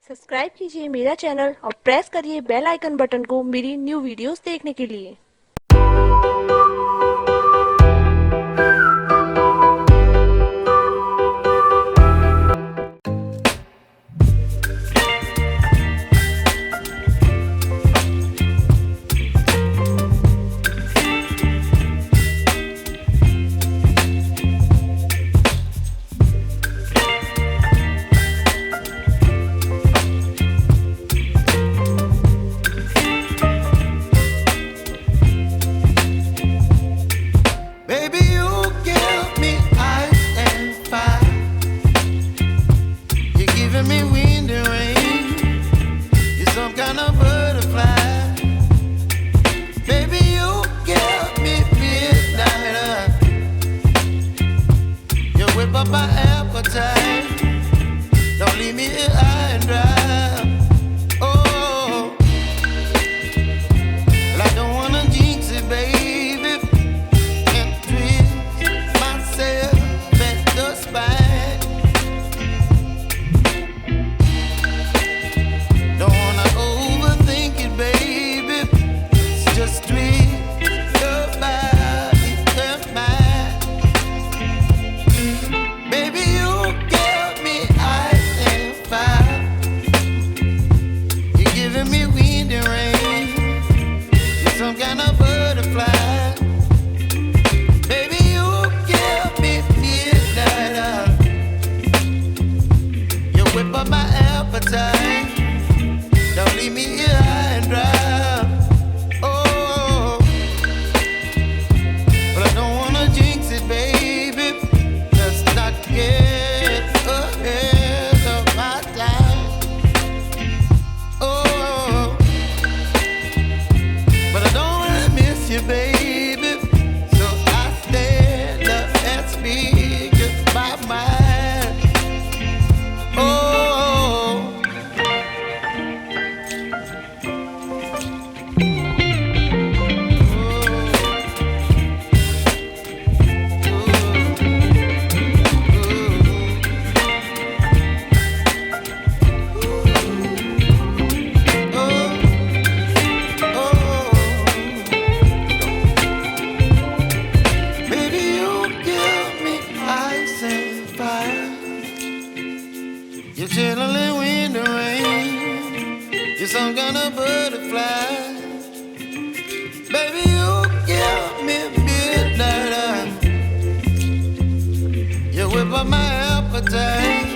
Subscribe कीजिए मेरा channel और प्रेस करिए बेल आइकन बटन को मेरी न्यू वीडियोस देखने के लिए। Up my appetite. Don't leave me here high and dry. Oh, well, I don't wanna jinx it, baby, and twist myself at the spine. Don't wanna overthink it, baby. It's just twist your body and mine. Some kind of butterfly. Baby, you give me midnight. You whip up my appetite. Don't leave me here high and dry. Oh, but I don't wanna jinx it, baby. Let's not get ahead of my time. Oh, but I don't wanna miss you, baby. So I stand up and speak just my mind. Oh, you're chilling in the rain. You're some kind of butterfly. Baby, you give me midnight. You whip up my appetite.